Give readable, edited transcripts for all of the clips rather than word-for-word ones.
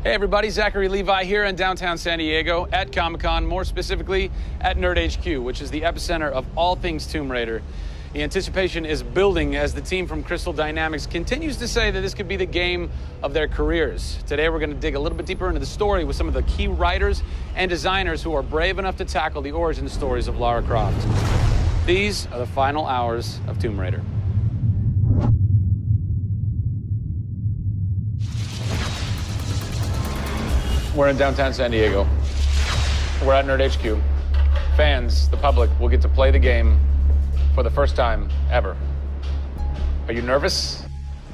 Hey everybody, Zachary Levi here in downtown San Diego at Comic-Con, more specifically at Nerd HQ, which is the epicenter of all things Tomb Raider. The anticipation is building as the team from Crystal Dynamics continues to say that this could be the game of their careers. Today we're going to dig a little bit deeper into the story with some of the key writers and designers who are brave enough to tackle the origin stories of Lara Croft. These are the final hours of Tomb Raider. We're in downtown San Diego. We're at Nerd HQ. Fans, the public, will get to play the game for the first time ever. Are you nervous?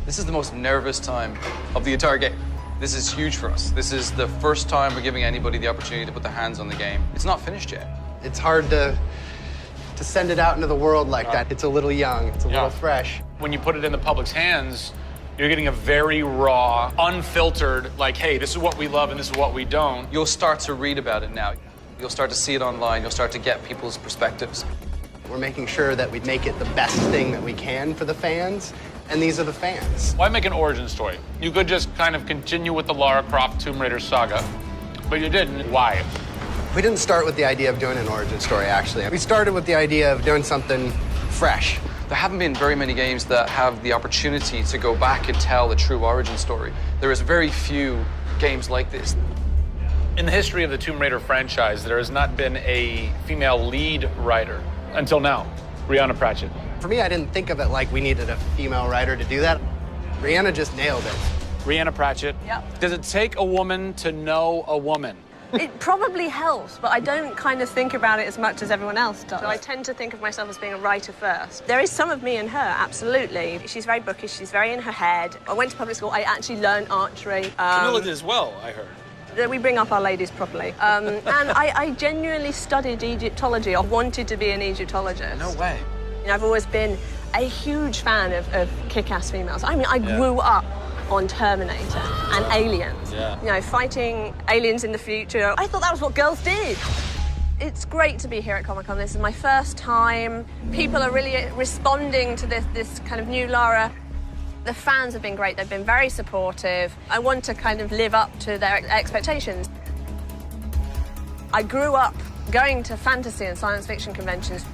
This is the most nervous time of the entire game. This is huge for us. This is the first time we're giving anybody the opportunity to put their hands on the game. It's not finished yet. It's hard to send it out into the world like that. It's a little young, it's a little fresh. When you put it in the public's hands, you're getting a very raw, unfiltered, like, hey, this is what we love and this is what we don't. You'll start to read about it now. You'll start to see it online. You'll start to get people's perspectives. We're making sure that we make it the best thing that we can for the fans, and these are the fans. Why make an origin story? You could just kind of continue with the Lara Croft Tomb Raider saga, but you didn't. Why? We didn't start with the idea of doing an origin story, actually. We started with the idea of doing something fresh. There haven't been very many games that have the opportunity to go back and tell the true origin story. There is very few games like this. In the history of the Tomb Raider franchise, there has not been a female lead writer until now, Rhianna Pratchett. For me, I didn't think of it like we needed a female writer to do that. Rhianna just nailed it. Rhianna Pratchett. Yep. Does it take a woman to know a woman? It probably helps, but I don't kind of think about it as much as everyone else does. I tend to think of myself as being a writer first. There is some of me in her, absolutely. She's very bookish, she's very in her head. I went to public school, I actually learned archery. Camilla did as well, I heard. We bring up our ladies properly. And I genuinely studied Egyptology. I wanted to be an Egyptologist. No way. You know, I've always been a huge fan of kick-ass females. I mean, I grew up on Terminator and Aliens. Yeah. You know, fighting aliens in the future. I thought that was what girls did. It's great to be here at Comic-Con. This is my first time. People are really responding to this kind of new Lara. The fans have been great. They've been very supportive. I want to kind of live up to their expectations. I grew up going to fantasy and science fiction conventions.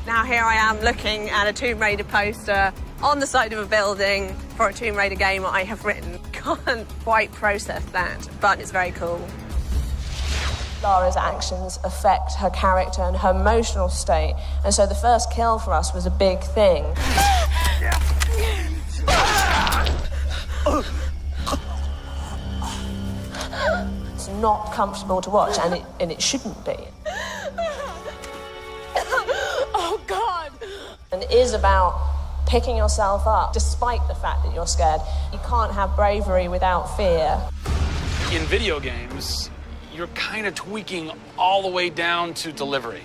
Now here I am looking at a Tomb Raider poster on the side of a building for a Tomb Raider game I have written. Can't quite process that, but it's very cool. Lara's actions affect her character and her emotional state, and so the first kill for us was a big thing. It's not comfortable to watch, and it shouldn't be. Oh, God! And it is about picking yourself up, despite the fact that you're scared. You can't have bravery without fear. In video games, you're kind of tweaking all the way down to delivery.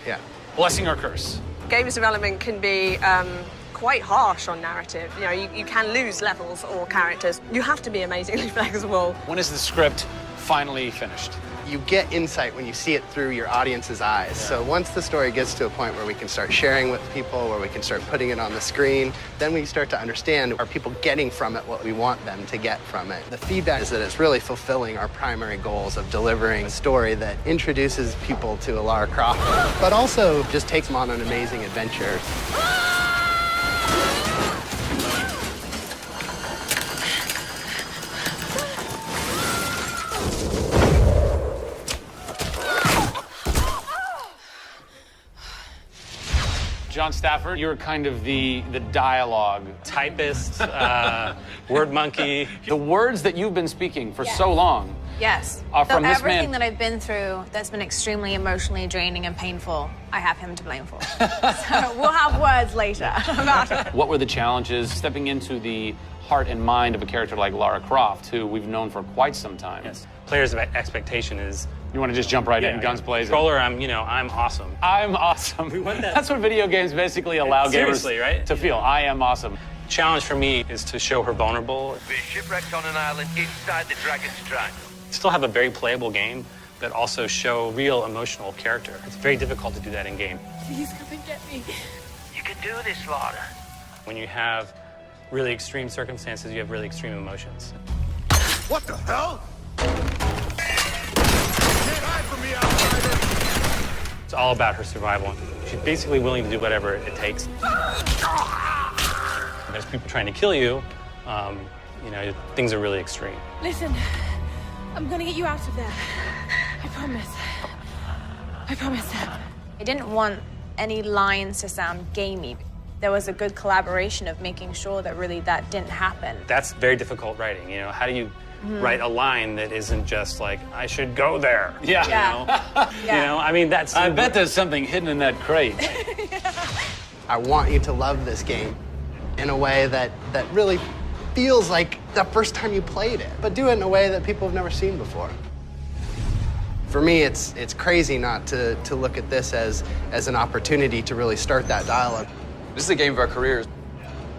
Yeah. Blessing or curse. Games development can be quite harsh on narrative. You know, you can lose levels or characters. You have to be amazingly flexible. When is the script finally finished? You get insight when you see it through your audience's eyes. Yeah. So once the story gets to a point where we can start sharing with people, where we can start putting it on the screen, then we start to understand, are people getting from it what we want them to get from it? The feedback is that it's really fulfilling our primary goals of delivering a story that introduces people to a Lara Croft, but also just takes them on an amazing adventure. John Stafford, you're kind of the dialogue typist, word monkey. The words that you've been speaking for so long Yes. are from this everything man. that I've been through that's been extremely emotionally draining and painful, I have him to blame for. So we'll have words later about it. What were the challenges stepping into the heart and mind of a character like Lara Croft, who we've known for quite some time? Yes. Players' expectation is. You want to just jump right in, guns blazing? Controller, I'm awesome. I'm awesome. We want that. That's what video games basically allow gamers right? to feel. I am awesome. Challenge for me is to show her vulnerable. We're shipwrecked on an island inside the Dragon's Triangle. Still have a very playable game, but also show real emotional character. It's very difficult to do that in game. Please come and get me. You can do this, Lara. When you have really extreme circumstances, you have really extreme emotions. What the hell? It's all about her survival. She's basically willing to do whatever it takes. There's people trying to kill you. You know, things are really extreme. Listen, I'm gonna get you out of there. I promise. I promise. I didn't want any lines to sound gamey. There was a good collaboration of making sure that really that didn't happen. That's very difficult writing, you know? How do you write a line that isn't just like, I should go there? Yeah. Yeah. You know, I mean, that's... I bet there's something hidden in that crate. I want you to love this game in a way that really feels like the first time you played it, but do it in a way that people have never seen before. For me, it's crazy not to look at this as an opportunity to really start that dialogue. This is a game of our careers.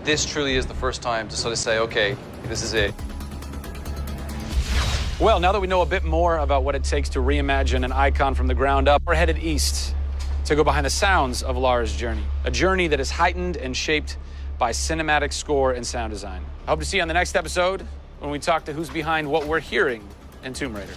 This truly is the first time to sort of say, okay, this is it. Well, now that we know a bit more about what it takes to reimagine an icon from the ground up, we're headed east to go behind the sounds of Lara's journey. A journey that is heightened and shaped by cinematic score and sound design. I hope to see you on the next episode when we talk to who's behind what we're hearing in Tomb Raider.